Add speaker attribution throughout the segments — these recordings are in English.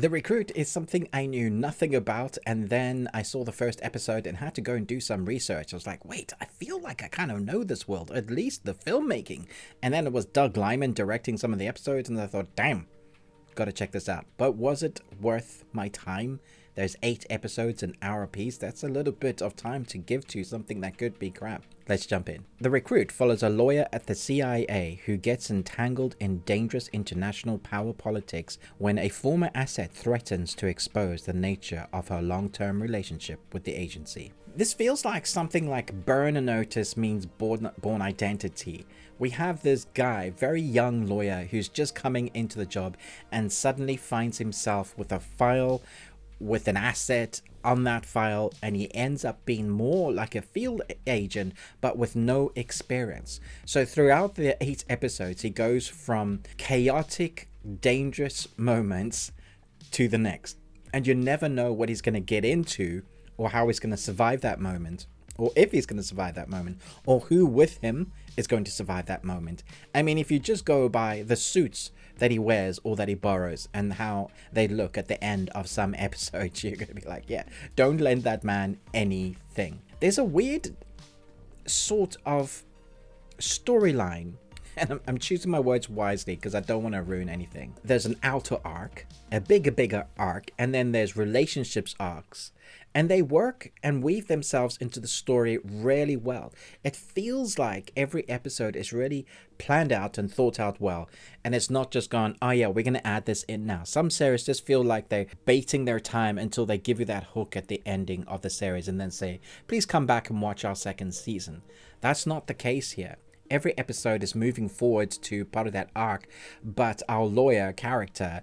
Speaker 1: The Recruit is something I knew nothing about, and then I saw the first episode and had to go and do some research. I was like, wait, I feel like I kind of know this world, at least the filmmaking. And then it was Doug Liman directing some of the episodes, and I thought, damn, gotta check this out. But was it worth my time? There's 8 episodes, an hour apiece. That's a little bit of time to give to something that could be crap. Let's jump in. The Recruit follows a lawyer at the CIA who gets entangled in dangerous international power politics when a former asset threatens to expose the nature of her long-term relationship with the agency. This feels like something like Burn a Notice means Born Identity. We have this guy, very young lawyer, who's just coming into the job and suddenly finds himself with a file with an asset on that file, and he ends up being more like a field agent but with no experience. So throughout the 8 episodes, he goes from chaotic, dangerous moments to the next, and you never know what he's going to get into or how he's going to survive that moment, or if he's going to survive that moment, or who with him is going to survive that moment. I mean, if you just go by the suits that he wears or that he borrows and how they look at the end of some episodes, you're going to be like, yeah, don't lend that man anything. There's a weird sort of storyline, and I'm choosing my words wisely because I don't want to ruin anything. There's an outer arc, a bigger arc, and then there's relationships arcs. And they work and weave themselves into the story really well. It feels like every episode is really planned out and thought out well. And it's not just gone, oh yeah, we're going to add this in now. Some series just feel like they're baiting their time until they give you that hook at the ending of the series and then say, please come back and watch our second season. That's not the case here. Every episode is moving forward to part of that arc, but our lawyer character,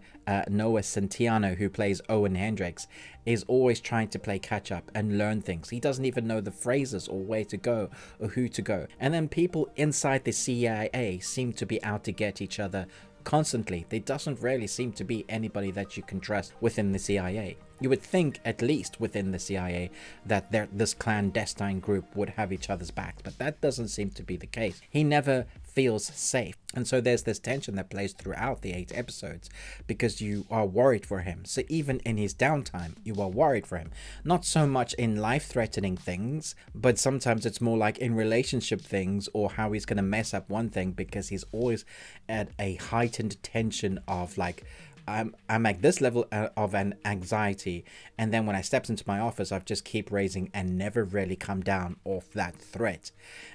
Speaker 1: Noah Centineo, who plays Owen Hendricks, is always trying to play catch up and learn things. He doesn't even know the phrases or where to go or who to go. And then people inside the CIA seem to be out to get each other constantly. There doesn't really seem to be anybody that you can trust within the CIA. You would think, at least within the CIA, that this clandestine group would have each other's backs, but that doesn't seem to be the case. He never feels safe. And so there's this tension that plays throughout the 8 episodes because you are worried for him. So even in his downtime, you are worried for him. Not so much in life-threatening things, but sometimes it's more like in relationship things or how he's going to mess up one thing because he's always at a heightened tension of like, I'm at this level of an anxiety, and then when I steps into my office, I just keep raising and never really come down off that threat.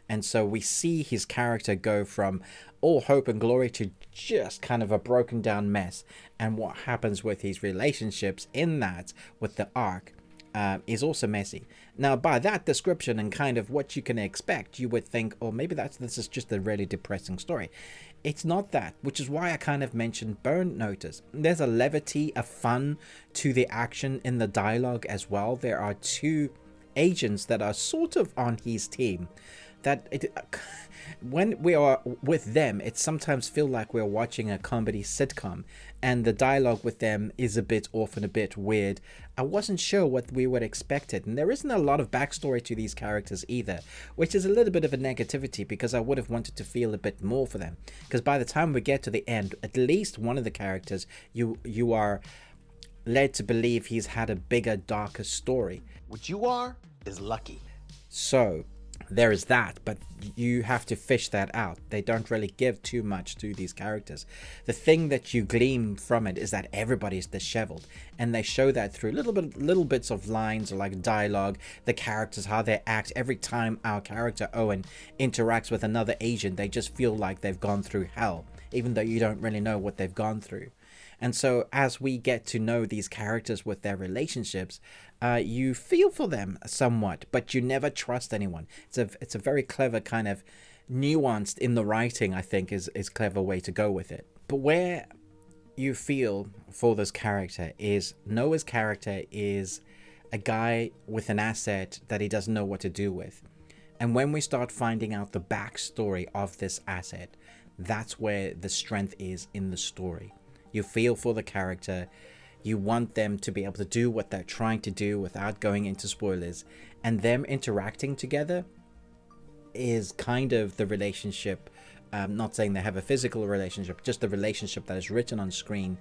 Speaker 1: And so we see his character go from all hope and glory to just kind of a broken down mess. And what happens with his relationships in that, with the arc, is also messy. Now, by that description and kind of what you can expect, you would think, oh, maybe this is just a really depressing story. It's not that, which is why I kind of mentioned Burn Notice. There's a levity, a fun to the action in the dialogue as well. There are 2 agents that are sort of on his team when we are with them, it sometimes feels like we're watching a comedy sitcom, and the dialogue with them is a bit off and a bit weird. I wasn't sure what we would expect it, and there isn't a lot of backstory to these characters either, which is a little bit of a negativity because I would have wanted to feel a bit more for them. Because by the time we get to the end, at least one of the characters, you are led to believe he's had a bigger, darker story.
Speaker 2: What you are is lucky.
Speaker 1: So there is that, but you have to fish that out. They don't really give too much to these characters. The thing that you glean from it is that everybody is disheveled, and they show that through little bits of lines or like dialogue, the characters, how they act. Every time our character Owen interacts with another agent, they just feel like they've gone through hell, even though you don't really know what they've gone through. And so as we get to know these characters with their relationships, you feel for them somewhat, but you never trust anyone. It's a very clever kind of nuanced in the writing, I think, is clever way to go with it. But where you feel for this character is Noah's character is a guy with an asset that he doesn't know what to do with. And when we start finding out the backstory of this asset, that's where the strength is in the story. You feel for the character, you want them to be able to do what they're trying to do without going into spoilers, and them interacting together is kind of the relationship, not saying they have a physical relationship, just the relationship that is written on screen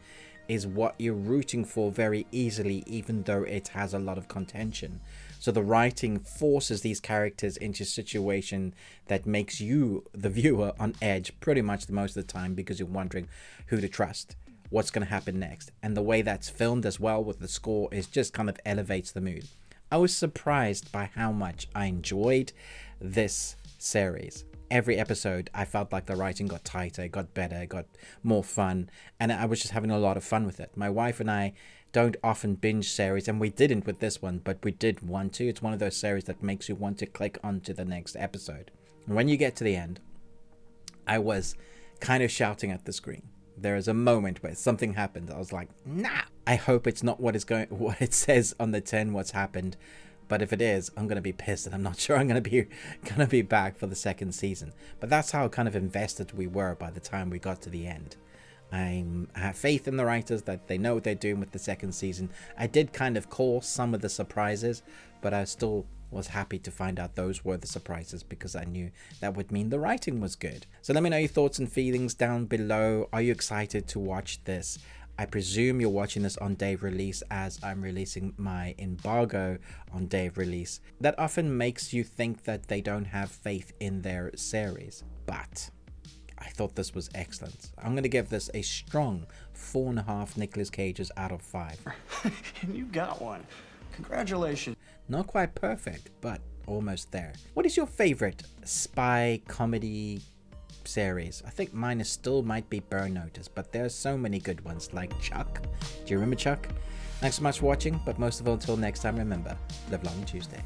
Speaker 1: is what you're rooting for very easily, even though it has a lot of contention. So the writing forces these characters into a situation that makes you, the viewer, on edge pretty much the most of the time, because you're wondering who to trust, what's going to happen next. And the way that's filmed as well with the score is just kind of elevates the mood. I was surprised by how much I enjoyed this series. Every episode, I felt like the writing got tighter, got better, got more fun, and I was just having a lot of fun with it. My wife and I don't often binge series, and we didn't with this one, but we did want to. It's one of those series that makes you want to click onto the next episode. And when you get to the end, I was kind of shouting at the screen. There is a moment where something happened. I was like, nah, I hope it's not what it says on the tin, what's happened. But if it is, I'm going to be pissed, and I'm not sure I'm going to be back for the second season. But that's how kind of invested we were by the time we got to the end. I have faith in the writers that they know what they're doing with the second season. I did kind of call some of the surprises, but I still was happy to find out those were the surprises, because I knew that would mean the writing was good. So let me know your thoughts and feelings down below. Are you excited to watch this? I presume you're watching this on day of release, as I'm releasing my embargo on day of release. That often makes you think that they don't have faith in their series, but I thought this was excellent. I'm going to give this a strong 4.5 Nicolas Cages out of 5.
Speaker 3: You got one. Congratulations.
Speaker 1: Not quite perfect, but almost there. What is your favorite spy comedy series? I think mine still might be Burn Notice, but there's so many good ones like Chuck. Do you remember Chuck? Thanks so much for watching, but most of all, until next time, remember, live long and Tuesday.